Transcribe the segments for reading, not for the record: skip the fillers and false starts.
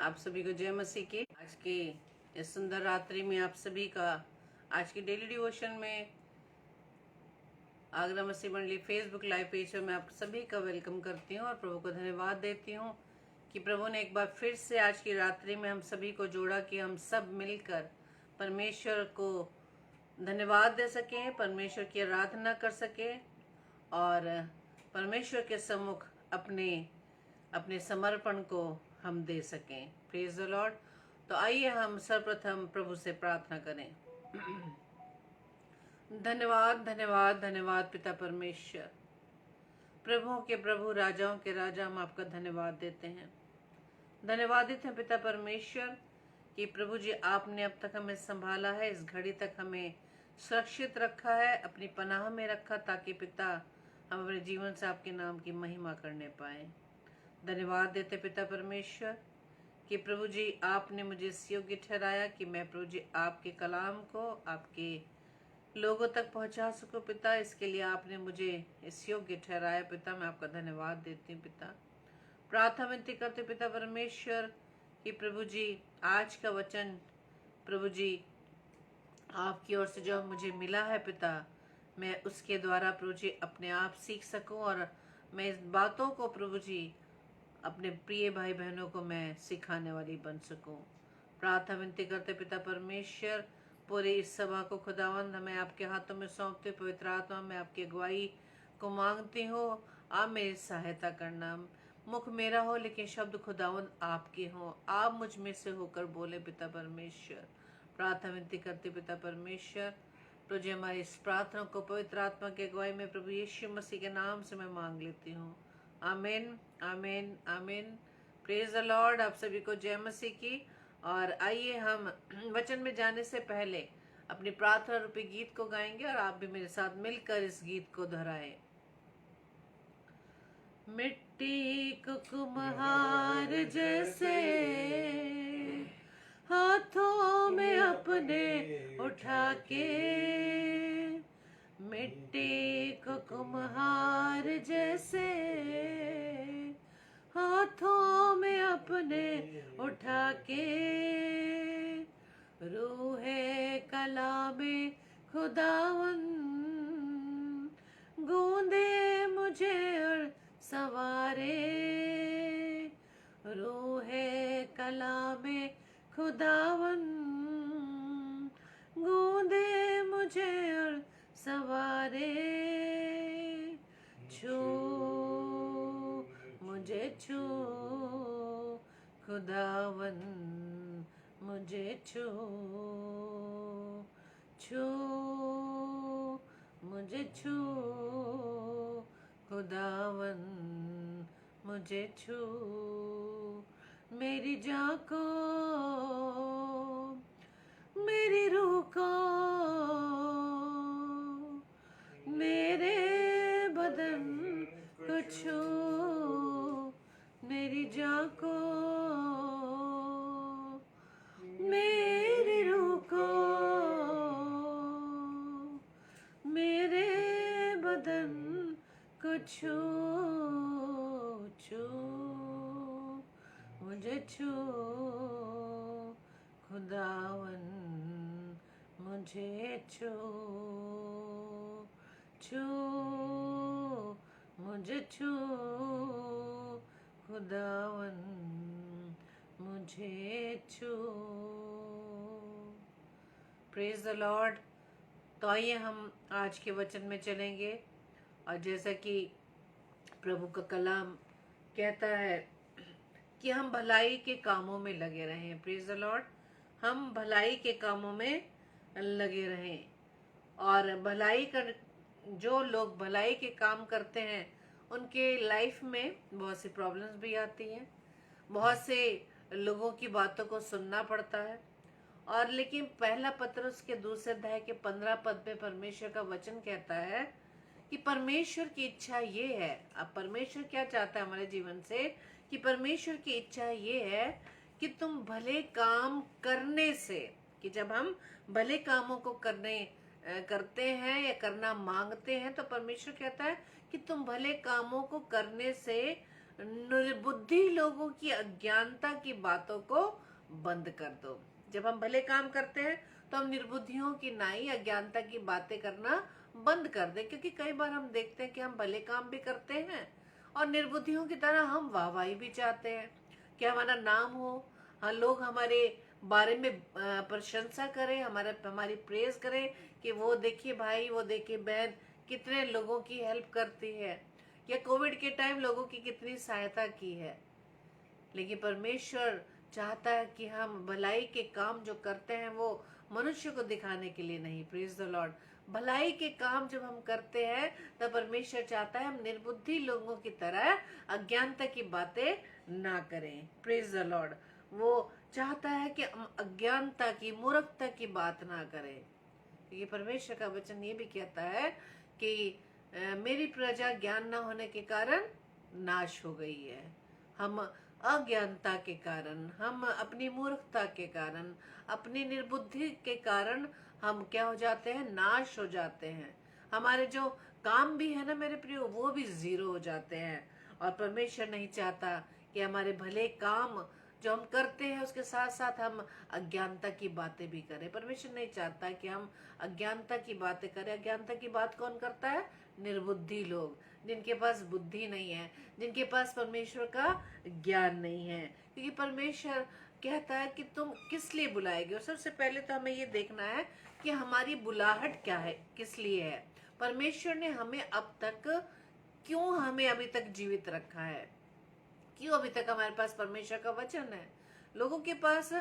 आप सभी को जय मसीह की। आज की इस सुंदर रात्रि में आप सभी का आज की डेली डिवोशन में आगरा मसीह मंडली फेसबुक लाइव पेज पर मैं आप सभी का वेलकम करती हूँ और प्रभु को धन्यवाद देती हूँ कि प्रभु ने एक बार फिर से आज की रात्रि में हम सभी को जोड़ा कि हम सब मिलकर परमेश्वर को धन्यवाद दे सकें, परमेश्वर की आराधना कर सकें और परमेश्वर के सम्मुख अपने अपने समर्पण को हम दे सकें। Praise the Lord. तो आइए हम सर्वप्रथम प्रभु से प्रार्थना करें। धन्यवाद धन्यवाद धन्यवाद पिता परमेश्वर, प्रभुओं के प्रभु, राजाओं के राजा, हम आपका धन्यवाद देते हैं। धन्यवादित हैं पिता परमेश्वर कि प्रभु जी आपने अब तक हमें संभाला है, इस घड़ी तक हमें सुरक्षित रखा है, अपनी पनाह में रखा, ताकि पिता हम अपने जीवन से आपके नाम की महिमा करने पाए। धन्यवाद देते पिता परमेश्वर कि प्रभु जी आपने मुझे इस योग्य ठहराया कि मैं प्रभु जी आपके कलाम को आपके लोगों तक पहुंचा सकूं। पिता, इसके लिए आपने मुझे इस योग्य ठहराया। पिता, मैं आपका धन्यवाद देती हूँ। पिता, प्रार्थना विनती करते पिता परमेश्वर कि प्रभु जी आज का वचन प्रभु जी आपकी ओर से जो मुझे मिला है पिता, मैं उसके द्वारा प्रभु जी अपने आप सीख सकूं और मैं इस बातों को प्रभु जी अपने प्रिय भाई बहनों को मैं सिखाने वाली बन सकूं। प्रार्थना विनती करते पिता परमेश्वर पूरी इस सभा को खुदावंद मैं आपके हाथों में सौंपते, पवित्र आत्मा में आपकी अगुवाई को मांगती हूँ। आप मेरी सहायता करना, मुख मेरा हो लेकिन शब्द खुदावंद आपके हो, आप मुझ में से होकर बोले पिता परमेश्वर। प्रार्थना विनती करते पिता परमेश्वर प्रभु जी हमारी इस प्रार्थना को पवित्र आत्मा की अगुवाई में प्रभु यीशु मसीह के नाम से मैं मांग लेती हूँ। आमीन आमीन आमीन। Praise the Lord. आप सभी को जय मसीह की। और आइए हम वचन में जाने से पहले अपनी प्रार्थना रूपी गीत को गाएंगे और आप भी मेरे साथ मिलकर इस गीत को दोहराएं। मिट्टी को कुम्हार जैसे हाथों में अपने उठा के, मिट्टी को कुम्हार जैसे हाथों में अपने उठा के, रूहे कलामे खुदावन गूंदे मुझे और सवारे, रूहे कलामे खुदावन गूंदे मुझे और सवारे, छू मुझे छू खुदावन मुझे छू, छू मुझे छू खुदावन मुझे छू, मेरी जान को मेरी रूह को मेरे बदन को छू, मेरी जान को मेरी रूह को मेरे बदन को छू, छू मुझे छू खुदावन मुझे छू, छू मुझे छू खुदावन मुझे छू। Praise the Lord. तो आइए हम आज के वचन में चलेंगे और जैसा कि प्रभु का कलाम कहता है कि हम भलाई के कामों में लगे रहें। Praise the Lord. हम भलाई के कामों में लगे रहें और भलाई कर जो लोग भलाई के काम करते हैं उनके लाइफ में बहुत सी प्रॉब्लम्स भी आती हैं, बहुत से लोगों की बातों को सुनना पड़ता है। और लेकिन पहला पत्रुस के दूसरे अध्याय के 15 पद में परमेश्वर का वचन कहता है कि परमेश्वर की इच्छा ये है। अब परमेश्वर क्या चाहता है हमारे जीवन से, कि परमेश्वर की इच्छा ये है कि तुम भले काम करने से, कि जब हम भले कामों को करते हैं या करना मांगते हैं तो परमेश्वर कहता है कि तुम भले कामों को करने से निर्बुद्धि लोगों की अज्ञानता की बातों को बंद कर दो। जब हम भले काम करते हैं तो हम निर्बुद्धियों की नाई अज्ञानता की बातें करना बंद कर दें, क्योंकि कई बार हम देखते हैं कि हम भले काम भी करते हैं और निर्बुद्धियों की तरह हम वाहवाही भी चाहते हैं कि हमारा नाम हो, हाँ, लोग हमारे बारे में प्रशंसा करें, हमारी प्रेज करें कि वो देखिए भाई, वो देखिए बहन कितने लोगों की हेल्प करती है, या कोविड के टाइम लोगों की कितनी सहायता की है। लेकिन परमेश्वर चाहता है कि हम भलाई के काम जो करते हैं वो मनुष्य को दिखाने के लिए नहीं। Praise the Lord. भलाई के काम जब हम करते हैं तब परमेश्वर चाहता है हम निर्बुद्धि लोगों की तरह अज्ञानता की बातें ना करें। Praise the Lord. वो चाहता है कि हम अज्ञानता की, मूर्खता की बात ना करें, क्योंकि परमेश्वर का वचन ये भी कहता है कि मेरी प्रजा ज्ञान न होने के कारण नाश हो गई है। हम अज्ञानता के कारण, हम अपनी मूर्खता के कारण, अपनी निर्बुद्धि के कारण हम क्या हो जाते हैं, नाश हो जाते हैं। हमारे जो काम भी है ना मेरे प्रियो, वो भी जीरो हो जाते हैं। और परमेश्वर नहीं चाहता कि हमारे भले काम जो हम करते हैं उसके साथ साथ हम अज्ञानता की बातें भी करें। परमेश्वर नहीं चाहता कि हम अज्ञानता की बातें करें। अज्ञानता की बात कौन करता है? निर्बुद्धि लोग, जिनके पास बुद्धि नहीं है, जिनके पास परमेश्वर का ज्ञान नहीं है। क्योंकि परमेश्वर कहता है कि तुम किस लिए बुलाएगे। और सबसे पहले तो हमें ये देखना है कि हमारी बुलाहट क्या है, किस लिए है। परमेश्वर ने हमें अब तक क्यों हमें अभी तक जीवित रखा है, क्यों अभी तक हमारे पास परमेश्वर का वचन है। लोगों के पास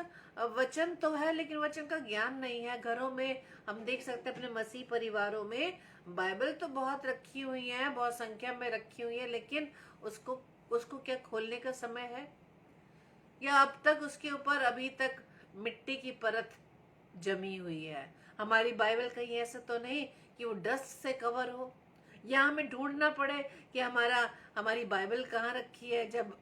वचन तो है लेकिन वचन का ज्ञान नहीं है। घरों में हम देख सकते हैं, अपने मसीह परिवारों में बाइबल तो बहुत रखी हुई है, बहुत संख्या में रखी हुई है, लेकिन उसको उसको क्या खोलने का समय है? या अब तक उसके ऊपर अभी तक मिट्टी की परत जमी हुई है। हमारी बाइबल कहीं ऐसा तो नहीं कि वो डस्ट से कवर हो, या हमें ढूंढना पड़े कि हमारी बाइबल कहाँ रखी है। जब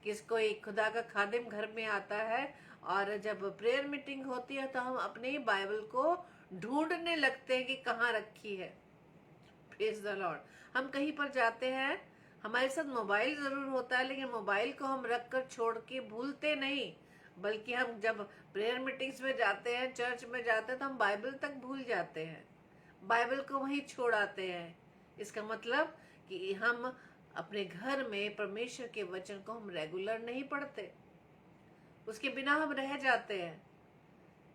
किसको एक खुदा का खादिम घर में आता है और जब प्रेयर मीटिंग होती है तो हम अपने ही बाइबल को ढूंढने लगते हैं कि कहाँ रखी है। Praise the Lord. हम कहीं पर जाते हैं, हमारे साथ मोबाइल जरूर होता है, लेकिन मोबाइल को हम रख कर छोड़ के भूलते नहीं, बल्कि हम जब प्रेयर मीटिंग्स में जाते हैं, चर्च में जाते हैं, तो हम बाइबल तक भूल जाते हैं, बाइबल को वहीं छोड़ आते हैं। इसका मतलब कि हम अपने घर में परमेश्वर के वचन को हम रेगुलर नहीं पढ़ते, उसके बिना हम रह जाते हैं।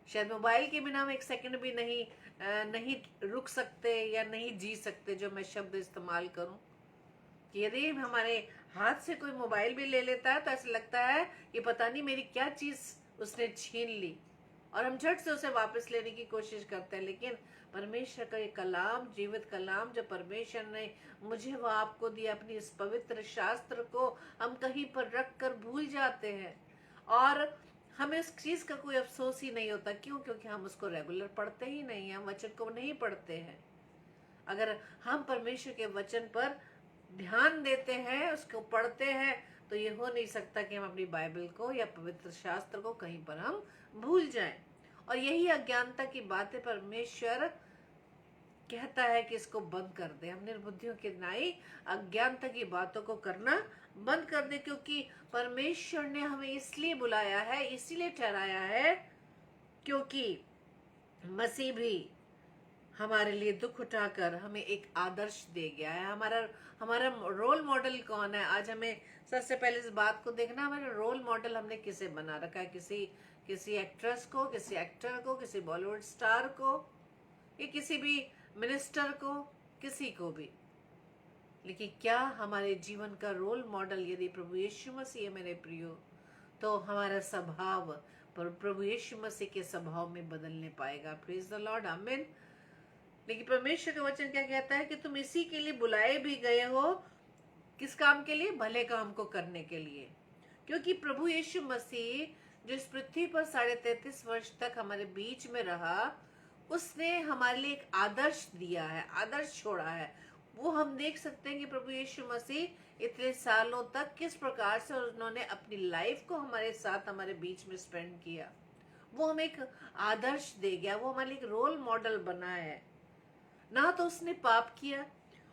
शायद मोबाइल के बिना हम एक सेकंड भी नहीं रुक सकते या नहीं जी सकते, जो मैं शब्द इस्तेमाल करूं। कि यदि हमारे हाथ से कोई मोबाइल भी ले लेता है तो ऐसा लगता है कि पता नहीं मेरी क्या चीज उसने छीन ली, और हम झट से उसे वापस लेने की कोशिश करते हैं। लेकिन परमेश्वर का ये कलाम, जीवित कलाम जो परमेश्वर ने मुझे व आपको दिया, अपनी इस पवित्र शास्त्र को हम कहीं पर रख कर भूल जाते हैं, और हमें उस चीज का कोई अफसोस ही नहीं होता। क्यों? क्योंकि हम उसको रेगुलर पढ़ते ही नहीं हैं, वचन को नहीं पढ़ते हैं। अगर हम परमेश्वर के वचन पर ध्यान देते हैं, उसको पढ़ते हैं, तो ये हो नहीं सकता कि हम अपनी बाइबल को या पवित्र शास्त्र को कहीं पर हम भूल जाएं। और यही अज्ञानता की बातें परमेश्वर कहता है कि इसको बंद कर दे। हम निर्बुद्धियों के नाई अज्ञानता की बातों को करना बंद कर दे, क्योंकि परमेश्वर ने हमें इसलिए बुलाया है, इसीलिए ठहराया है, क्योंकि मसीह भी हमारे लिए दुख उठाकर हमें एक आदर्श दे गया है। हमारा रोल मॉडल कौन है? आज हमें सबसे पहले इस बात को देखना, हमारा रोल मॉडल हमने किसे बना रखा है। किसी एक्ट्रेस को, किसी एक्टर को, किसी बॉलीवुड स्टार को, या किसी भी मिनिस्टर को, किसी को भी। लेकिन क्या हमारे जीवन का रोल मॉडल यदि प्रभु यीशु मसीह है मेरे प्रियो, तो हमारा स्वभाव प्रभु यीशु मसीह के स्वभाव में बदलने पाएगा। प्रेज द लॉर्ड, आमीन। लेकिन परमेश्वर का वचन क्या कहता है कि तुम इसी के लिए बुलाए भी गए हो। किस काम के लिए? भले काम को करने के लिए। क्योंकि प्रभु यीशु मसीह जो इस पृथ्वी पर 33.5 वर्ष तक हमारे बीच में रहा, उसने हमारे लिए एक आदर्श दिया है, आदर्श छोड़ा है। वो हम देख सकते हैं कि प्रभु यीशु मसीह इतने सालों तक किस प्रकार से उन्होंने अपनी लाइफ को हमारे साथ, हमारे बीच में स्पेंड किया। वो हमें एक आदर्श दे गया, वो हमारे लिए एक रोल मॉडल बना है। ना तो उसने पाप किया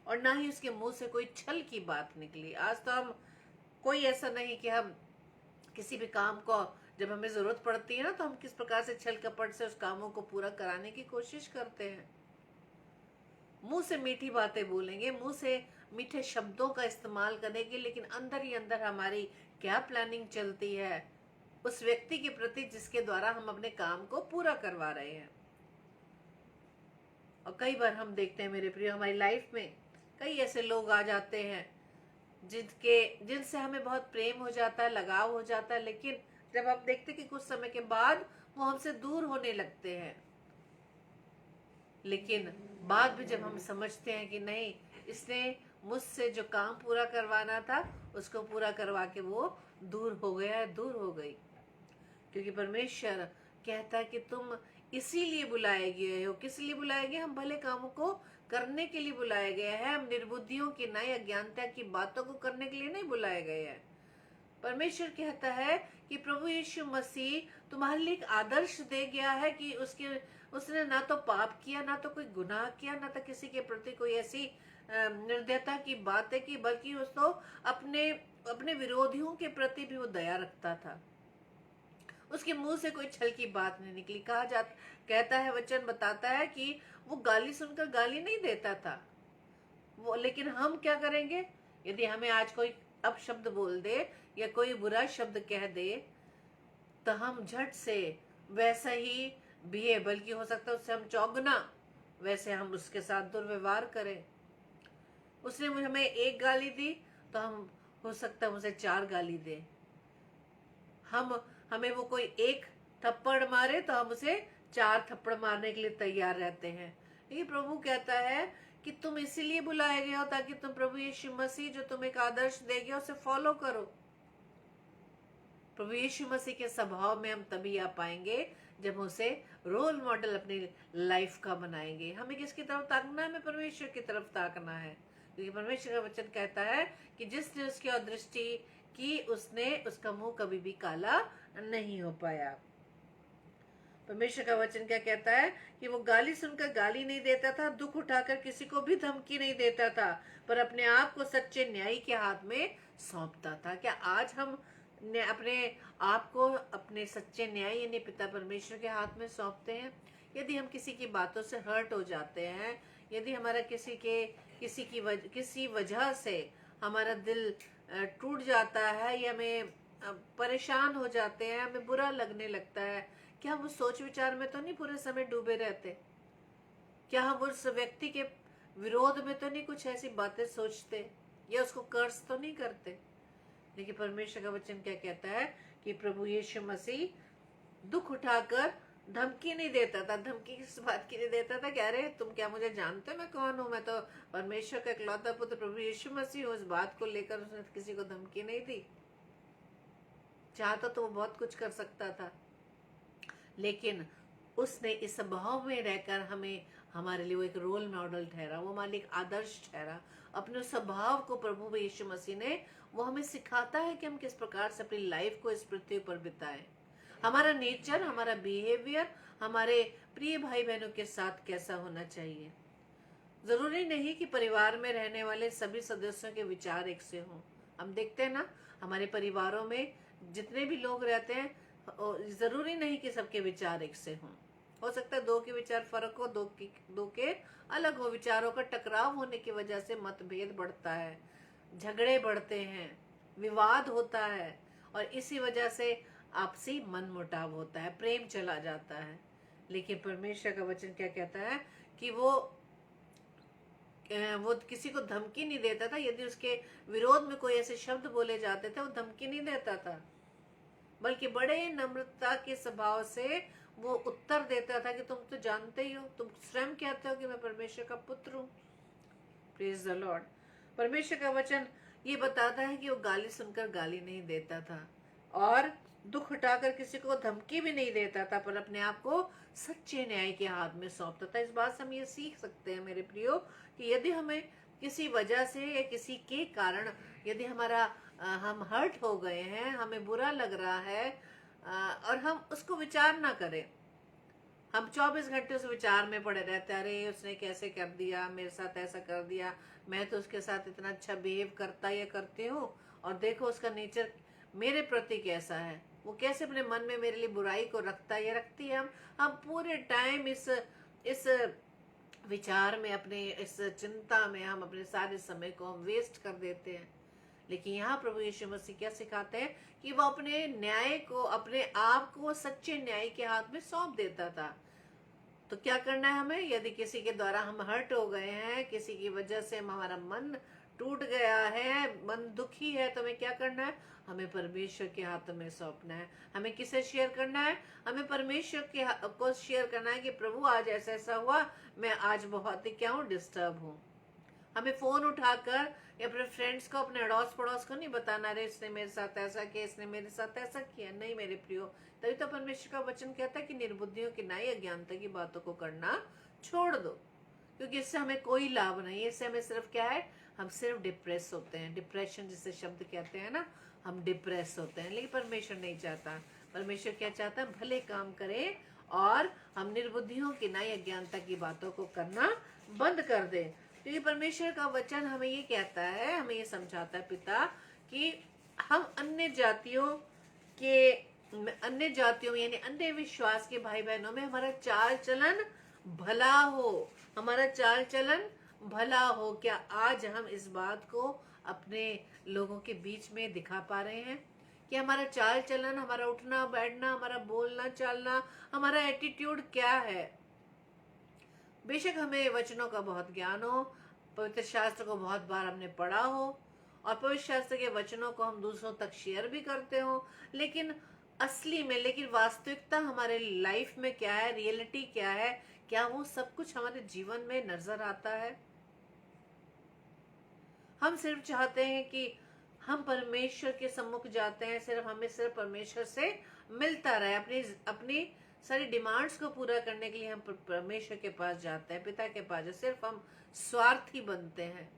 और ना ही उसके मुंह से कोई छल की बात निकली। आज तो हम कोई ऐसा नहीं कि हम किसी भी काम को जब हमें जरूरत पड़ती है ना तो हम किस प्रकार से छल कपट से उस कामों को पूरा कराने की कोशिश करते हैं। मुंह से मीठी बातें बोलेंगे, मुंह से मीठे शब्दों का इस्तेमाल करेंगे, लेकिन अंदर ही अंदर हमारी क्या प्लानिंग चलती है उस व्यक्ति के प्रति जिसके द्वारा हम अपने काम को पूरा करवा रहे हैं। और कई बार हम देखते हैं मेरे प्रिय, हमारी लाइफ में कई ऐसे लोग आ जाते हैं जिनसे हमें बहुत प्रेम हो जाता है, लगाव हो जाता है, लेकिन जब आप देखते हैं कि कुछ समय के बाद वो हमसे दूर होने लगते हैं। लेकिन बाद में जब हम समझते हैं कि नहीं, इसने मुझसे जो काम पूरा करवाना था उसको पूरा करवा के वो दूर हो गया, दूर हो गई। क्योंकि परमेश्वर कहता है कि तुम इसीलिए बुलाए गए हो। किस लिए बुलाए गए? हम भले कामों को करने के लिए बुलाए गए हैं। हम निर्बुद्धियों की नई अज्ञानता की बातों को करने के लिए नहीं बुलाए गए हैं। परमेश्वर कहता है कि प्रभु यीशु मसीह तुम्हारे लिए एक आदर्श दे गया है कि उसने ना तो पाप किया, ना तो कोई गुनाह किया, ना तो किसी के प्रति कोई ऐसी निर्दयता की बातें की, बल्कि उसको अपने अपने विरोधियों के प्रति भी वो दया रखता था। उसके मुंह से कोई छल की बात नहीं निकली। कहता है, वचन बताता है कि वो गाली सुनकर गाली नहीं देता था वो। लेकिन हम क्या करेंगे? यदि हमें आज कोई अपशब्द बोल दे या कोई बुरा शब्द कह दे तो हम झट से वैसा ही बिहे, बल्कि हो सकता है उससे हम चौगुना वैसे हम उसके साथ दुर्व्यवहार करें। उसने हमें एक गाली दी तो हम हो सकता है उसे 4 गाली दे। हमें वो कोई एक थप्पड़ मारे तो हम उसे 4 थप्पड़ मारने के लिए तैयार रहते हैं। लेकिन प्रभु कहता है कि तुम इसीलिए बुलाए गए हो ताकि तुम प्रभु यीशु मसीह जो तुम्हें एक आदर्श देंगे उसे फॉलो करो। प्रभु यीशु मसीह के स्वभाव में हम तभी आ पाएंगे जब उसे रोल मॉडल अपनी लाइफ का बनाएंगे। हमें किसकी तरफ ताकना है? हमें परमेश्वर की तरफ ताकना है। क्योंकि परमेश्वर का वचन कहता है कि जिसने उसकी ओर दृष्टि की उसने उसका मुंह कभी भी काला नहीं हो पाया। परमेश्वर का वचन क्या कहता है कि वो गाली सुनकर गाली नहीं देता था, दुख उठाकर किसी को भी धमकी नहीं देता था, पर अपने आप को सच्चे न्यायी के हाथ में सौंपता था। क्या आज हम अपने आप को अपने सच्चे न्यायी यानी पिता परमेश्वर के हाथ में सौंपते हैं? यदि हम किसी की बातों से हर्ट हो जाते हैं, यदि हमारा किसी वजह से हमारा दिल टूट जाता है या हमें परेशान हो जाते हैं, हमें बुरा लगने लगता है, क्या हम उस सोच विचार में तो नहीं पूरे समय डूबे रहते? क्या हम उस व्यक्ति के विरोध में तो नहीं कुछ ऐसी बातें सोचते या उसको कर्ज तो नहीं करते? लेकिन परमेश्वर का वचन क्या कहता है कि प्रभु यीशु मसीह दुख उठाकर धमकी नहीं देता था। धमकी किस बात की नहीं देता था? कह रहे तुम क्या मुझे जानते हो मैं कौन हूं? मैं तो परमेश्वर का इकलौता पुत्र प्रभु यीशु मसीह हूं। इस बात को लेकर उसने किसी को धमकी नहीं दी। चाहता तो वो बहुत कुछ कर सकता था, लेकिन उसने इस स्वभाव में रहकर हमारे लिए वो एक रोल मॉडल ठहरा, वो हमारे लिए एक आदर्श ठहरा। अपने स्वभाव को प्रभु यीशु मसीह ने वो हमें सिखाता है कि हम किस प्रकार से अपनी लाइफ को इस पृथ्वी पर बिताएं। हमारा नेचर, हमारा बिहेवियर हमारे प्रिय भाई बहनों के साथ कैसा होना चाहिए। जरूरी नहीं कि परिवार में रहने वाले सभी सदस्यों के विचार एक से हों। हम देखते हैं ना, हमारे परिवारों में जितने भी लोग रहते हैं जरूरी नहीं कि सबके विचार एक से हों। हो सकता है 2 के विचार फर्क हो, 2 के अलग हो। विचारों का टकराव होने की वजह से मतभेद बढ़ता है, झगड़े बढ़ते हैं, विवाद होता है, और इसी वजह से आपसी मनमुटाव होता है, प्रेम चला जाता है। लेकिन परमेश्वर का वचन क्या कहता है कि वो किसी को धमकी नहीं देता था। यदि उसके विरोध में कोई ऐसे शब्द बोले जाते थे वो धमकी नहीं देता था, बल्कि बड़े नम्रता के स्वभाव से वो उत्तर देता था कि तुम तो जानते ही हो, तुम स्वयं कहते हो कि मैं परमेश्वर का पुत्र हूँ। Praise the Lord. परमेश्वर का वचन ये बताता है कि वो गाली सुनकर गाली नहीं देता था और दुख उठाकर किसी को धमकी भी नहीं देता था, पर अपने आप को सच्चे न्याय के हाथ में सौंपता था। इस बात से हम ये सीख सकते हैं मेरे प्रियो कि यदि हमें किसी वजह से या किसी के कारण यदि हम हर्ट हो गए हैं, हमें बुरा लग रहा है, और हम उसको विचार ना करें, हम 24 घंटे उस विचार में पड़े रहते हैं, अरे उसने कैसे कर दिया, मेरे साथ ऐसा कर दिया, मैं तो उसके साथ इतना अच्छा बिहेव करता या करती हूँ और देखो उसका नेचर मेरे प्रति कैसा है, वो कैसे अपने मन में मेरे लिए बुराई को रखता है या रखती है। हम पूरे टाइम इस विचार में, अपने इस चिंता में हम अपने सारे समय को हम वेस्ट कर देते हैं। लेकिन यहाँ प्रभु यीशु मसीह क्या सिखाते हैं कि वो अपने न्याय को, अपने आप को सच्चे न्याय के हाथ में सौंप देता था। तो क्या करना है हमें? यदि किसी के द्वारा हम हर्ट हो गए हैं, किसी की वजह से हमारा मन टूट गया है, मन दुखी है, तो हमें क्या करना है? हमें परमेश्वर के हाथों में सौंपना है। हमें किसे शेयर करना है? हमें परमेश्वर के को शेयर करना है कि प्रभु आज ऐसा ऐसा हुआ, मैं आज बहुत ही क्या हूँ, डिस्टर्ब हूँ। हमें फोन उठाकर या अपने फ्रेंड्स को, अपने अड़ोस पड़ोस को नहीं बताना, अरे इसने मेरे साथ ऐसा किया, इसने मेरे साथ ऐसा किया। नहीं मेरे प्रियो, तभी तो परमेश्वर का वचन कहता है कि निर्बुद्धियों की नाई अज्ञानता की बातों को करना छोड़ दो, क्योंकि इससे हमें कोई लाभ नहीं है। इससे हमें सिर्फ क्या है, हम सिर्फ डिप्रेस होते हैं। डिप्रेशन जिसे शब्द कहते हैं ना, हम डिप्रेस होते हैं। लेकिन परमेश्वर नहीं चाहता। परमेश्वर क्या चाहता है? भले काम करें और हम निर्बुद्धियों की नाई अज्ञानता की बातों को करना बंद कर दें। क्योंकि परमेश्वर का वचन हमें ये कहता है, हमें ये समझाता है पिता, कि हम अन्य जातियों यानी अन्य विश्वास के भाई बहनों में हमारा चाल चलन भला हो, हमारा चाल चलन भला हो। क्या आज हम इस बात को अपने लोगों के बीच में दिखा पा रहे हैं कि हमारा चाल चलन, हमारा उठना बैठना, हमारा बोलना चालना, हमारा एटीट्यूड क्या है? बेशक हमें वचनों का बहुत ज्ञान हो, पवित्र शास्त्र को बहुत बार हमने पढ़ा हो और पवित्र शास्त्र के वचनों को हम दूसरों तक शेयर भी करते हो, लेकिन असली में, लेकिन वास्तविकता हमारे लाइफ में क्या है, रियलिटी क्या है, क्या वो सब कुछ हमारे जीवन में नजर आता है? हम सिर्फ चाहते हैं कि हम परमेश्वर के सम्मुख जाते हैं, सिर्फ परमेश्वर से मिलता रहे, अपनी सारी डिमांड्स को पूरा करने के लिए हम परमेश्वर के पास जाते हैं, पिता के पास। सिर्फ हम स्वार्थी बनते हैं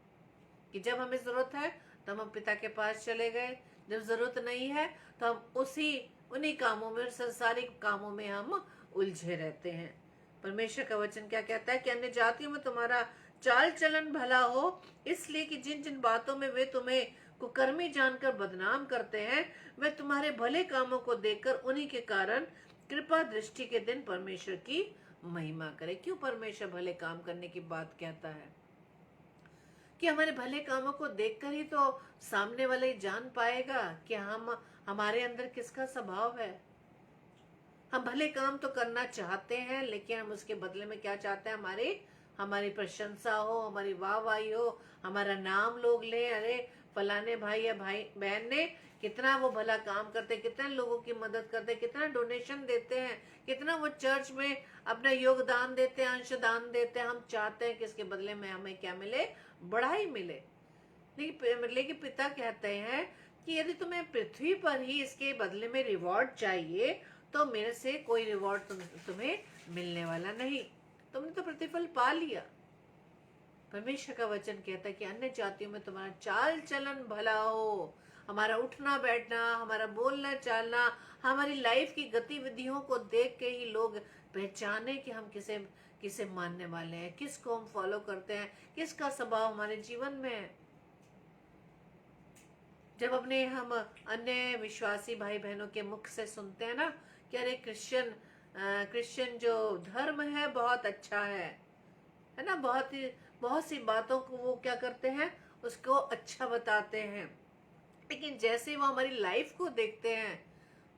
कि जब हमें जरूरत है तो हम पिता के पास चले गए, जब जरूरत नहीं है तो हम उन्हीं कामों में, संसारिक कामों में हम उलझे रहते हैं। परमेश्वर का वचन क्या कहता है कि अन्य जातियों में तुम्हारा चाल चलन भला हो, इसलिए कि जिन जिन बातों में वे तुम्हें कुकर्मी जानकर बदनाम करते हैं, वे तुम्हारे भले कामों को देखकर उन्हीं के कारण कृपा दृष्टि के दिन परमेश्वर की महिमा करे। क्यों परमेश्वर भले काम करने की बात कहता है? कि हमारे भले कामों को देखकर ही तो सामने वाले जान पाएगा कि हमारे अंदर किसका स्वभाव है। हम भले काम तो करना चाहते हैं, लेकिन हम उसके बदले में क्या चाहते हैं? हमारी प्रशंसा हो, हमारी वाहवाही हो, हमारा नाम लोग ले, अरे फलाने भाई या भाई बहन ने कितना वो भला काम करते, कितने लोगों की मदद करते, कितना डोनेशन देते हैं, कितना वो चर्च में अपना योगदान देते हैं, अंशदान देते हैं। हम चाहते हैं कि इसके बदले में हमें क्या मिले? बढ़ाई मिले। लेकिन पिता कहते हैं कि यदि तुम्हें पृथ्वी पर ही इसके बदले में रिवॉर्ड चाहिए, तो मेरे से कोई रिवॉर्ड तुम्हें मिलने वाला नहीं। तुमने तो प्रतिफल पा लिया। परमेश्वर का वचन कहता है कि अन्य जातियों में तुम्हारा चाल चलन भला हो, हमारा उठना बैठना, हमारा बोलना चालना, हमारी लाइफ की गतिविधियों को देख के ही लोग पहचाने कि हम किसे मानने वाले हैं, किसको हम फॉलो करते हैं, किसका स्वभाव हमारे जीवन में है। जब हम अन्य विश्वासी भाई बहनों के मुख से सुनते हैं ना कि अरे क्रिश्चियन जो धर्म है बहुत अच्छा है ना, बहुत सी बातों को वो क्या करते हैं, उसको अच्छा बताते हैं। लेकिन जैसे वो हमारी लाइफ को देखते हैं,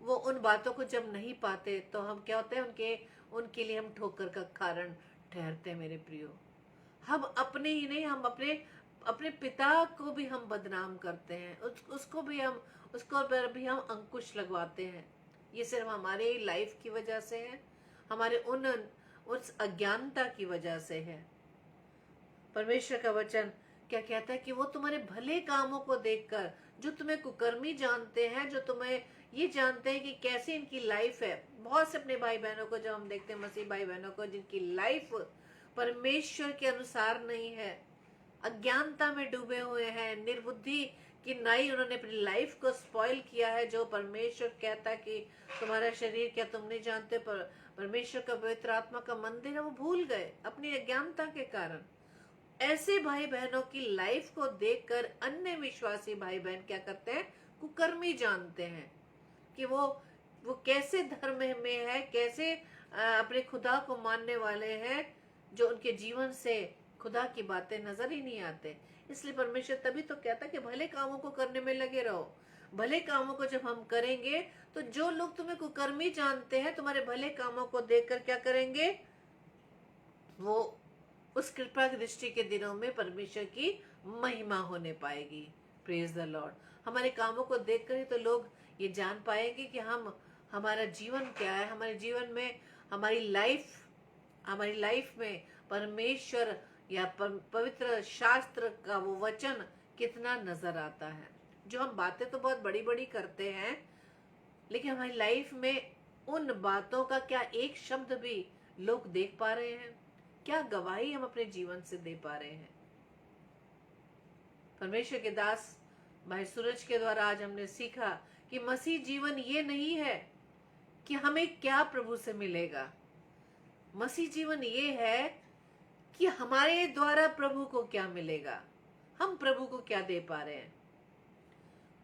वो उन बातों को जब नहीं पाते, तो हम क्या होते हैं, उनके लिए हम ठोकर का कारण ठहरते हैं। मेरे प्रियो, हम अपने ही नहीं, हम अपने पिता को भी हम बदनाम करते हैं, उसको पर भी हम अंकुश लगवाते हैं। ये सिर्फ हमारे लाइफ की वजह से है, हमारे उस अज्ञानता की वजह से है। परमेश्वर का वचन क्या कहता है कि वो तुम्हारे भले कामों को देखकर, जो तुम्हें कुकर्मी जानते हैं, जो तुम्हें ये जानते हैं कि कैसी इनकी लाइफ है। बहुत से अपने भाई बहनों को जब हम देखते हैं, मसीह भाई बहनों को, जिनकी लाइफ परमेश्वर के अनुसार नहीं है, अज्ञानता में डूबे हुए हैं, निर्बुद्धि की नाई उन्होंने अपनी लाइफ को स्पॉइल किया है। जो परमेश्वर कहता है कि तुम्हारा शरीर क्या तुम नहीं जानते परमेश्वर का पवित्र आत्मा का मंदिर है, वो भूल गए अपनी अज्ञानता के कारण। ऐसे भाई बहनों की लाइफ को देखकर अन्य विश्वासी भाई बहन क्या करते हैं, कुकर्मी जानते हैं कि वो कैसे धर्म में है, कैसे अपने खुदा को मानने वाले हैं, जो उनके जीवन से खुदा की बातें नजर ही नहीं आते। इसलिए परमेश्वर तभी तो कहता है कि भले कामों को करने में लगे रहो। भले कामों को जब हम करेंगे तो जो लोग तुम्हें कुकर्मी जानते हैं तुम्हारे भले कामों को देखकर क्या करेंगे, वो उस कृपा की दृष्टि के दिनों में परमेश्वर की महिमा होने पाएगी। Praise the Lord. हमारे कामों को देखकर ही तो लोग ये जान पाएंगे कि हमारा जीवन क्या है, हमारे जीवन में हमारी लाइफ में परमेश्वर या पवित्र शास्त्र का वो वचन कितना नजर आता है। जो हम बातें तो बहुत बड़ी बड़ी करते हैं, लेकिन हमारी लाइफ में उन बातों का क्या एक शब्द भी लोग देख पा रहे हैं? क्या गवाही हम अपने जीवन से दे पा रहे हैं? परमेश्वर के दास भाई सूरज के द्वारा आज हमने सीखा कि मसीह जीवन ये नहीं है कि हमें क्या प्रभु से मिलेगा। मसीह जीवन ये है कि हमारे द्वारा प्रभु को क्या मिलेगा, हम प्रभु को क्या दे पा रहे हैं।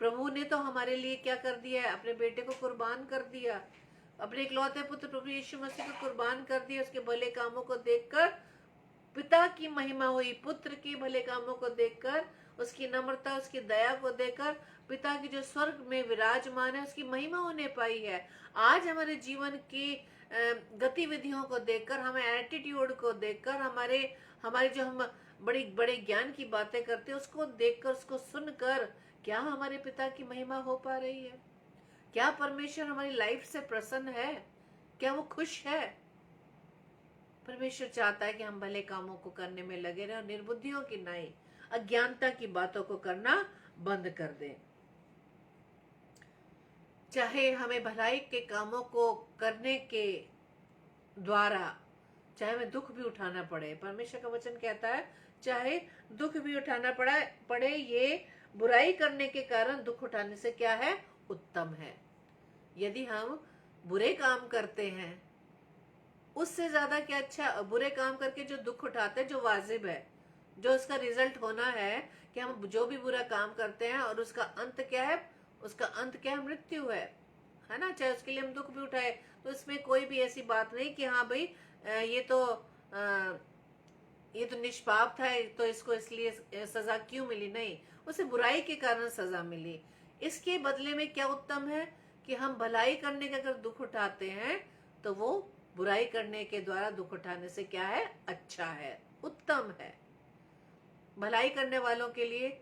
प्रभु ने तो हमारे लिए क्या कर दिया है, अपने बेटे को कुर्बान कर दिया, अपने इकलौते पुत्र प्रभु यीशु मसीह को कुर्बान कर दिया। उसके भले कामों को देखकर पिता की महिमा हुई, पुत्र की भले कामों को देखकर, उसकी नम्रता, उसकी दया को देखकर पिता की जो स्वर्ग में विराजमान है उसकी महिमा होने पाई है। आज हमारे जीवन की गतिविधियों को देखकर, हमें एटीट्यूड को देखकर, हमारे जो हम बड़े ज्ञान की बातें करते हैं उसको देखकर, उसको सुनकर क्या हमारे पिता की महिमा हो पा रही है? क्या परमेश्वर हमारी लाइफ से प्रसन्न है? क्या वो खुश है? परमेश्वर चाहता है कि हम भले कामों को करने में लगे रहें और निर्बुद्धियों की नहीं, अज्ञानता की बातों को करना बंद कर दें। चाहे हमें भलाई के कामों को करने के द्वारा चाहे हमें दुख भी उठाना पड़े, परमेश्वर का वचन कहता है चाहे दुख भी उठाना पड़े, ये बुराई करने के कारण दुख उठाने से क्या है, उत्तम है। यदि हम बुरे काम करते हैं उससे ज्यादा क्या अच्छा, बुरे काम करके जो दुख उठाते हैं, जो वाजिब है, जो उसका रिजल्ट होना है कि हम जो भी बुरा काम करते हैं और उसका अंत क्या है, उसका अंत क्या है, मृत्यु है ना। चाहे उसके लिए हम दुख भी उठाए तो इसमें कोई भी ऐसी बात नहीं कि हाँ भाई ये तो निष्पाप था तो इसको इसलिए सजा क्यों मिली, नहीं, उसे बुराई के कारण सजा मिली। इसके बदले में क्या उत्तम है कि हम भलाई करने का अगर दुख उठाते हैं तो वो बुराई करने के द्वारा दुख उठाने से क्या है, अच्छा है, उत्तम है। भलाई करने वालों के लिए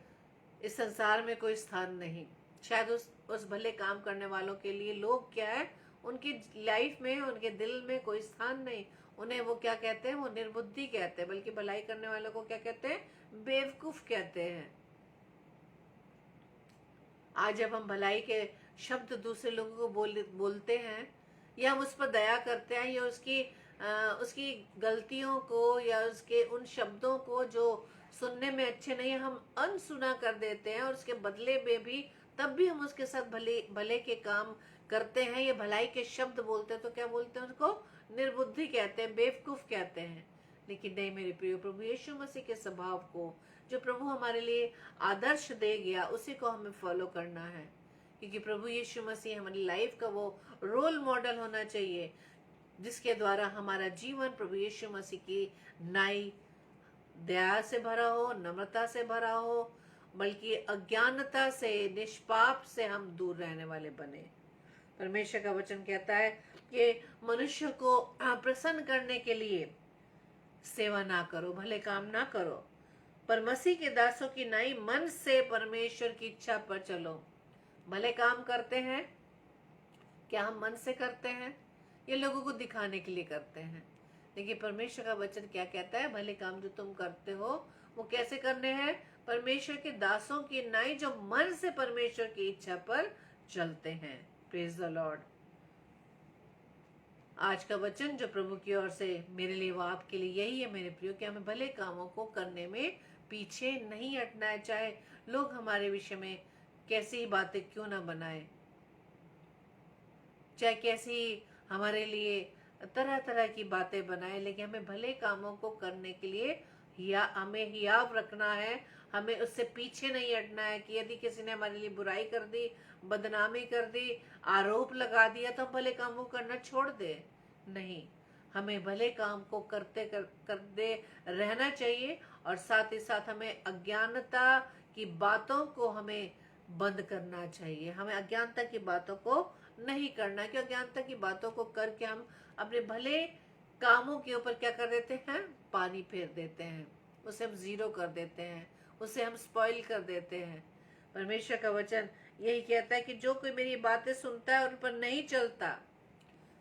इस संसार में कोई स्थान नहीं। शायद उस भले काम करने वालों के लिए लोग क्या है, उनकी लाइफ में, उनके दिल में कोई स्थान नहीं। उन्हें वो क्या कहते हैं, वो निर्बुद्धि कहते हैं, बल्कि भलाई करने वालों को क्या कहते हैं, बेवकूफ कहते हैं। आज जब हम भलाई के शब्द दूसरे लोगों को बोलते हैं या हम उस पर दया करते हैं या उसकी गलतियों को या उसके उन शब्दों को जो सुनने में अच्छे नहीं, हम अनसुना कर देते हैं और उसके बदले में भी तब भी हम उसके साथ भले के काम करते हैं, ये भलाई के शब्द बोलते हैं, तो क्या बोलते हैं, उसको निर्बुद्धि कहते हैं, बेवकूफ कहते हैं। लेकिन नहीं मेरे प्रिय, प्रभु यीशु मसीह के स्वभाव को, जो प्रभु हमारे लिए आदर्श दे गया, उसी को हमें फॉलो करना है। क्योंकि प्रभु यीशु मसीह हमारी लाइफ का वो रोल मॉडल होना चाहिए जिसके द्वारा हमारा जीवन प्रभु यीशु मसीह की नाई दया से भरा हो, नम्रता से भरा हो, बल्कि अज्ञानता से, निष्पाप से हम दूर रहने वाले बने। परमेश्वर का वचन कहता है कि मनुष्य को प्रसन्न करने के लिए सेवा ना करो, भले काम ना करो, पर मसीह के दासों की नाई मन से परमेश्वर की इच्छा पर चलो। भले काम करते हैं, क्या हम मन से करते हैं? ये लोगों को दिखाने के लिए करते हैं। लेकिन परमेश्वर का वचन क्या कहता है, भले काम जो तुम करते हो वो कैसे करने हैं? परमेश्वर के दासों की नाई जो मन से परमेश्वर की इच्छा पर चलते हैं। Praise the Lord. आज का वचन जो प्रभु की ओर से मेरे लिए, वो आपके लिए यही है मेरे प्रियो, कि हमें भले कामों को करने में पीछे नहीं हटना है, चाहे लोग हमारे विषय में कैसी ही बातें क्यों ना बनाए, चाहे कैसी हमारे लिए तरह तरह की बातें बनाए, लेकिन हमें भले कामों को करने के लिए हमें हियाव रखना है, हमें उससे पीछे नहीं हटना है कि यदि किसी ने हमारे लिए बुराई कर दी, बदनामी कर दी, आरोप लगा दिया तो हम भले कामों करना छोड़ दे। नहीं, हमें भले काम को करते रहना चाहिए और साथ ही साथ हमें अज्ञानता की बातों को हमें बंद करना चाहिए। हमें अज्ञानता की बातों को नहीं करना, क्योंकि अज्ञानता की बातों को करके हम अपने भले कामों के ऊपर क्या कर देते हैं, पानी फेर देते हैं, उसे हम जीरो कर देते हैं, उसे हम स्पॉइल कर देते हैं। परमेश्वर का वचन यही कहता है कि जो कोई मेरी बातें सुनता है और उन पर नहीं चलता,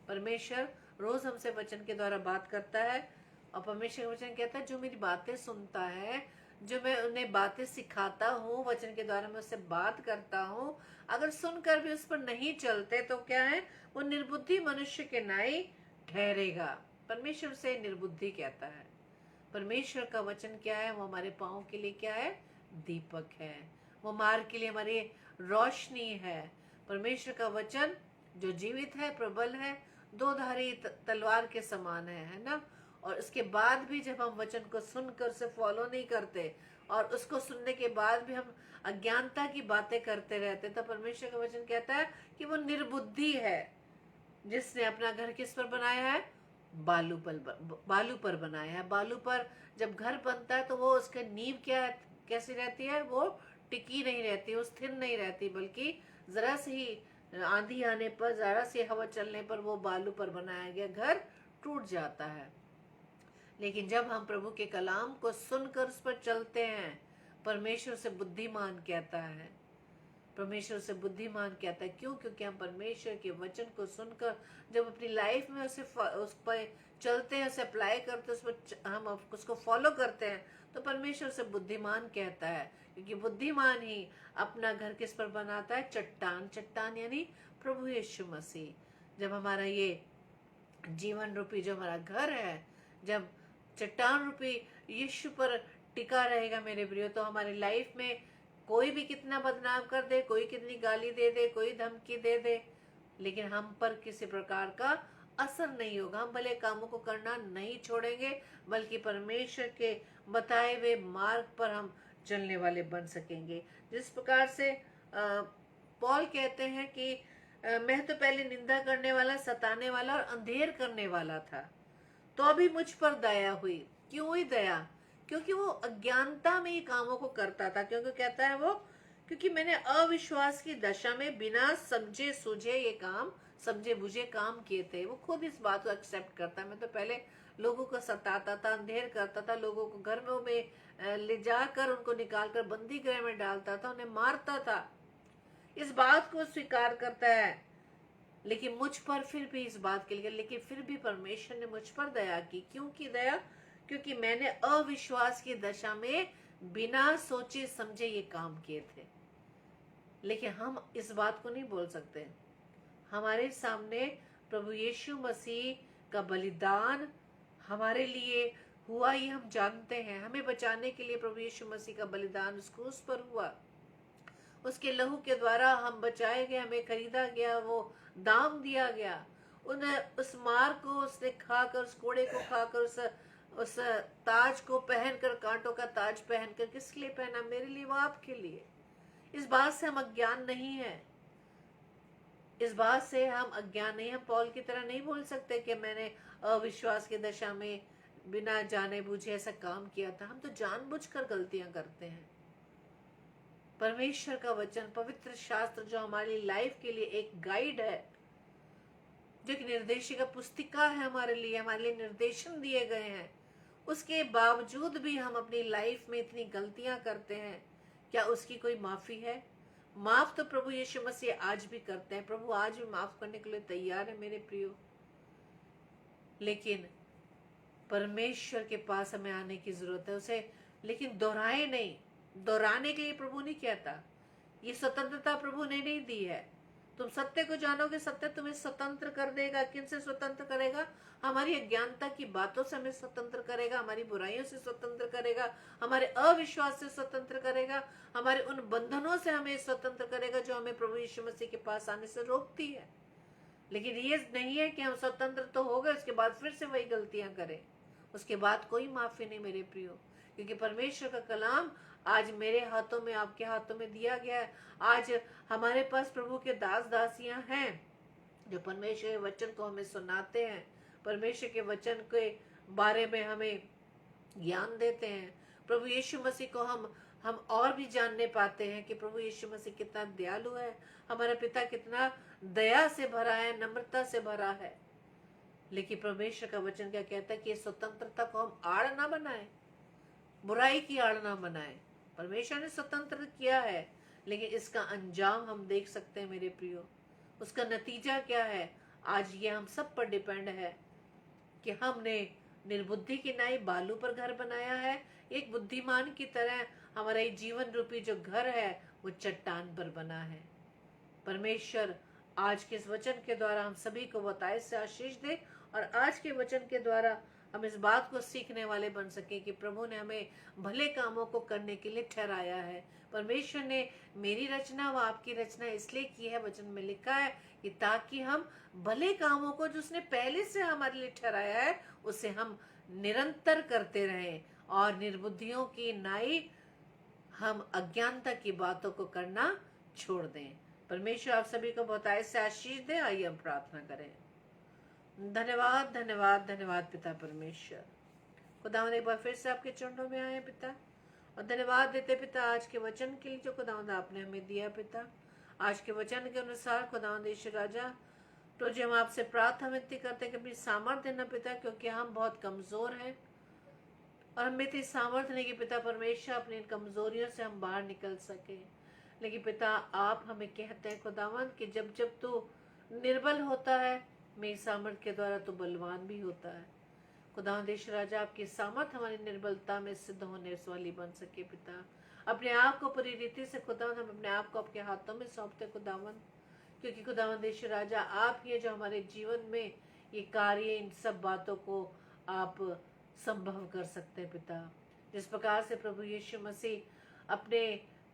परमेश्वर रोज हमसे वचन के द्वारा बात करता है और परमेश्वर का वचन कहता है जो मेरी बातें सुनता है, जो मैं उन्हें बातें सिखाता हूँ, वचन के द्वारा मैं उससे बात करता हूँ, अगर सुनकर भी उस पर नहीं चलते तो क्या है, वो निर्बुद्धि मनुष्य के नाई ठहरेगा। परमेश्वर से निर्बुद्धि कहता है। परमेश्वर का वचन क्या है, वो हमारे पाँव के लिए क्या है, दीपक है, वो मार्ग के लिए हमारी रोशनी है। परमेश्वर का वचन जो जीवित है, प्रबल है, दो धारी तलवार के समान है ना। और उसके बाद भी जब हम वचन को सुनकर उसे फॉलो नहीं करते और उसको सुनने के बाद भी हम अज्ञानता की बातें करते रहते, तो परमेश्वर का वचन कहता है कि वो निर्बुद्धि है, जिसने अपना घर किस पर बनाया है, बालू पर बनाया है। बालू पर जब घर बनता है तो वो उसके नींव क्या कैसी रहती है, वो टिकी नहीं रहती, वो स्थिर नहीं रहती, बल्कि जरा सी ही आंधी आने पर, जरा सी हवा चलने पर वो बालू पर बनाया गया घर टूट जाता है। लेकिन जब हम प्रभु के कलाम को सुनकर उस पर चलते हैं, परमेश्वर से बुद्धिमान कहता है, परमेश्वर से बुद्धिमान कहता है। क्यों? क्योंकि हम परमेश्वर के वचन को सुनकर जब अपनी लाइफ में उस पर चलते हैं, उसे अप्लाई करते हैं, उस पर हम उसको फॉलो करते हैं, तो परमेश्वर से बुद्धिमान कहता है। क्योंकि बुद्धिमान ही अपना घर किस पर बनाता है, चट्टान। चट्टान यानी प्रभु यीशु मसीह। जब हमारा ये जीवन रूपी जो हमारा घर है, जब चट्टान रूपी यीशु पर टिका रहेगा मेरे प्रियो, तो हमारी लाइफ में कोई भी कितना बदनाम कर दे, कोई कितनी गाली दे दे, कोई धमकी दे दे, लेकिन हम पर किसी प्रकार का असर नहीं होगा। हम भले कामों को करना नहीं छोड़ेंगे, बल्कि परमेश्वर के बताए हुए मार्ग पर हम चलने वाले बन सकेंगे। जिस प्रकार से पॉल कहते हैं कि मैं तो पहले निंदा करने वाला, सताने वाला और अंधेर करने वाला था, तो अभी मुझ पर दया हुई। क्यों हुई दया? क्योंकि वो अज्ञानता में ही कामों को करता था। क्योंकि कहता है वो, क्योंकि मैंने अविश्वास की दशा में बिना समझे सूझे ये काम, समझे बुझे काम किए थे। वो खुद इस बात को एक्सेप्ट करता है। मैं तो पहले लोगों को सताता था, अंधेर करता था, लोगों को घर में ले जाकर उनको निकालकर बंदी गृह में डालता था, उन्हें मारता था। इस बात को स्वीकार करता है, लेकिन मुझ पर फिर भी इस बात के लिए, लेकिन फिर भी परमेश्वर ने मुझ पर दया की। क्यों की दया? क्योंकि मैंने अविश्वास की दशा में बिना सोचे समझे ये काम किए थे। लेकिन हम इस बात को नहीं बोल सकते। हमारे सामने प्रभु यीशु मसीह का बलिदान हमारे लिए हुआ, ये हम जानते हैं। हमें बचाने के लिए प्रभु यीशु मसीह का बलिदान उस क्रूस पर हुआ। उसके लहू के द्वारा हम बचाए गए, हमें खरीदा गया, वो दाम दिया गया। उस मार को उसने खाकर, उस कोड़े को खाकर, उस ताज को पहनकर, कांटों का ताज पहनकर, किस लिए पहना? मेरे लिए, वो आपके लिए। इस बात से हम अज्ञान नहीं है, इस बात से हम अज्ञान नहीं। हम पौल की तरह नहीं बोल सकते कि मैंने अविश्वास की दशा में बिना जाने बूझे ऐसा काम किया था। हम तो जानबूझकर गलतियां करते हैं। परमेश्वर का वचन, पवित्र शास्त्र जो हमारी लाइफ के लिए एक गाइड है, जो एक निर्देशिका पुस्तिका है हमारे लिए निर्देशन दिए गए हैं, उसके बावजूद भी हम अपनी लाइफ में इतनी गलतियां करते हैं। क्या उसकी कोई माफी है? माफ तो प्रभु यीशु मसीह आज भी करते हैं। प्रभु आज भी माफ करने के लिए तैयार है मेरे प्रियो। लेकिन परमेश्वर के पास हमें आने की जरूरत है, उसे लेकिन दोहराए नहीं। दोहराने के लिए प्रभु नहीं कहता। ये स्वतंत्रता प्रभु ने नहीं दी है। तुम सत्य को जानोगे, सत्य तुम्हें स्वतंत्र कर देगा। किन से स्वतंत्र करेगा? हमारी अज्ञानता की बातों से हमें स्वतंत्र करेगा, हमारी बुराइयों से स्वतंत्र करेगा, हमारे अविश्वास से स्वतंत्र करेगा, हमारे उन बंधनों से हमें स्वतंत्र करेगा जो हमें प्रभु यीशु मसीह के पास आने से रोकती है। लेकिन ये नहीं है कि हम स्वतंत्र तो हो गए, उसके बाद फिर से वही गलतियां करें, उसके बाद कोई माफी नहीं मेरे प्रियो। क्योंकि परमेश्वर का कलाम आज मेरे हाथों में, आपके हाथों में दिया गया है। आज हमारे पास प्रभु के दास दासियां हैं जो परमेश्वर के वचन को हमें सुनाते हैं, परमेश्वर के वचन के बारे में हमें ज्ञान देते हैं। प्रभु यीशु मसीह को हम और भी जानने पाते हैं कि प्रभु यीशु मसीह कितना दयालु है, हमारा पिता कितना दया से भरा है, नम्रता से भरा है। लेकिन परमेश्वर का वचन क्या कहता है कि स्वतंत्रता को हम आड़ ना बनाए, बुराई की आड़ ना बनाए। परमेश्वर ने स्वतंत्र किया है, लेकिन इसका अंजाम हम देख सकते हैं मेरे प्रियो। उसका नतीजा क्या है? आज ये हम सब पर डिपेंड है कि हमने निर्बुद्धि की नाई बालू पर घर बनाया है, एक बुद्धिमान की तरह हमारा ये जीवन रूपी जो घर है वो चट्टान पर बना है। परमेश्वर आज के इस वचन के द्वारा हम सभी को बताए से आशीष दे, और आज के वचन के द्वारा हम इस बात को सीखने वाले बन सके कि प्रभु ने हमें भले कामों को करने के लिए ठहराया है। परमेश्वर ने मेरी रचना व आपकी रचना इसलिए की है, वचन में लिखा है कि ताकि हम भले कामों को जो उसने पहले से हमारे लिए ठहराया है उसे हम निरंतर करते रहें, और निर्बुद्धियों की नाई, हम अज्ञानता की बातों को करना छोड़ दें। परमेश्वर आप सभी को बहुत से आशीष दे। आइए हम प्रार्थना करें। धन्यवाद धन्यवाद धन्यवाद पिता परमेश्वर, खुदावंद एक बार फिर से आपके चरणों में आए पिता, और धन्यवाद देते पिता आज के वचन के लिए जो खुदावंद आपने हमें दिया पिता। आज के वचन के अनुसार खुदावंद ईश्वर राजा तो हम आपसे प्रार्थना विनती करते हैं कि अपनी सामर्थ्य देना पिता, क्योंकि हम बहुत कमजोर हैं और हमें इतनी सामर्थ्य नहीं कि पिता परमेश्वर अपनी इन कमजोरियों से हम बाहर निकल सके। लेकिन पिता आप हमें कहते हैं खुदावंद कि जब जब तू निर्बल होता है मेरी सामर्थ्य के द्वारा तो बलवान भी होता है। खुदावंद ईश्वर राजा आपकी सामर्थ हमारी निर्बलता में सिद्ध होने वाली बन सके पिता। अपने आप को पूरी रीति से खुदावंद हम अपने आप को आपके हाथों में सौंपते खुदावंद, क्योंकि खुदावंद ईश्वर राजा आप ही जो हमारे जीवन में ये कार्य, इन सब बातों को आप संभव कर सकते हैं पिता। जिस प्रकार से प्रभु यीशु मसीह अपने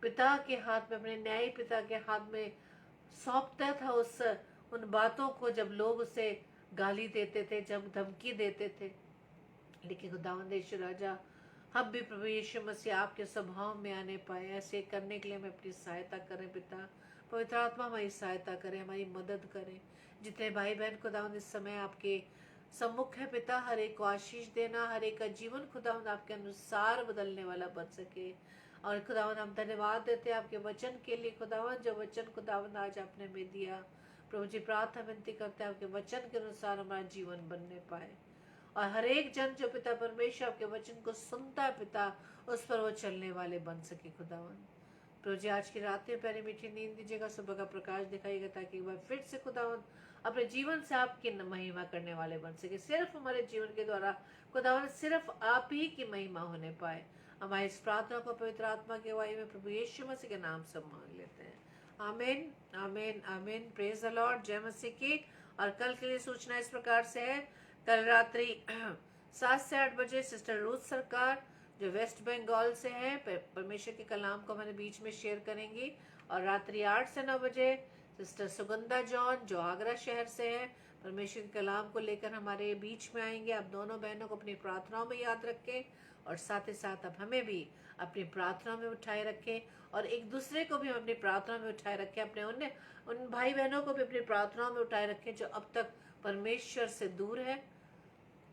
पिता के हाथ में, अपने न्यायी पिता के हाथ में सौंपता था उन बातों को, जब लोग उसे गाली देते थे, जब धमकी देते थे। लेकिन खुदावंद यीशु राजा हम भी प्रभु यीशु मसीह आपके स्वभाव में आने पाए, ऐसे करने के लिए हमें अपनी सहायता करें पिता। पवित्र आत्मा हमारी सहायता करें, हमारी मदद करें। जितने भाई बहन खुदावंद इस समय आपके सम्मुख है पिता, हर एक को आशीष देना, हर एक का जीवन खुदावंद आपके अनुसार बदलने वाला बन सके। और खुदावंद हम धन्यवाद देते हैं आपके वचन के लिए खुदावंद, जो वचन खुदावंद आज आपने हमें दिया। प्रभु जी प्रार्थना विनती करते हैं आपके वचन के अनुसार हमारा जीवन बनने पाए, और हर एक जन जो पिता परमेश्वर आपके वचन को सुनता है पिता, उस पर वो चलने वाले बन सके खुदावंद। प्रभु जी आज की रात में प्यारी मीठी नींद दीजिएगा, सुबह का प्रकाश दिखाइएगा, ताकि एक बार फिर से खुदावंद अपने जीवन से आपकी महिमा करने वाले बन सके। सिर्फ हमारे जीवन के द्वारा खुदावंद सिर्फ आप ही की महिमा होने पाए। हमारी इस प्रार्थना को पवित्र आत्मा के वायु में प्रभु यीशु मसीह के नाम से मांग लेते हैं। आमीन आमीन आमीन। Praise the Lord. जय मसीह की। और कल के लिए सूचना इस प्रकार से है, कल रात्रि 7 से 8 बजे सिस्टर रूथ सरकार जो वेस्ट बंगाल से है परमेश्वर के कलाम को हमारे बीच में शेयर करेंगी, और रात्रि 8 से 9 बजे सिस्टर सुगंधा जॉन जो आगरा शहर से है परमेश्वर के कलाम को लेकर हमारे बीच में आएंगे। आप दोनों बहनों को अपनी प्रार्थनाओं में याद रखें, और साथ ही साथ अब हमें भी अपनी प्रार्थनाओं में उठाए रखें, और एक दूसरे को भी हम अपनी प्रार्थनाओं में उठाए रखें। अपने उन भाई बहनों को भी अपनी प्रार्थनाओं में उठाए रखें जो अब तक परमेश्वर से दूर है।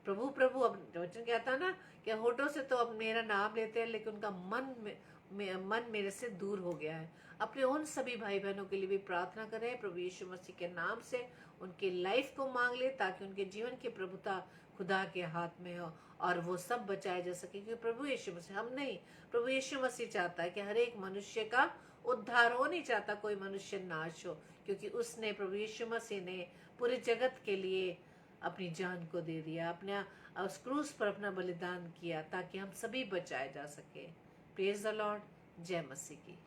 प्रभु प्रभु अब वचन कहता है ना कि होठों से तो अब मेरा नाम लेते हैं, लेकिन उनका मन मेरे से दूर हो गया है। अपने उन सभी भाई बहनों के लिए भी प्रार्थना करें, प्रभु यीशु मसीह के नाम से उनकी लाइफ को मांग ले, ताकि उनके जीवन की प्रभुता खुदा के हाथ में हो और वो सब बचाए जा सके। क्योंकि प्रभु यीशु मसीह, हम नहीं, प्रभु यीशु मसीह चाहता है कि हर एक मनुष्य का उद्धार हो, नहीं चाहता कोई मनुष्य नाश हो, क्योंकि उसने, प्रभु यीशु मसीह ने पूरे जगत के लिए अपनी जान को दे दिया, अपने उस क्रूस पर अपना बलिदान किया, ताकि हम सभी बचाए जा सके। Praise the Lord. जय मसीह की।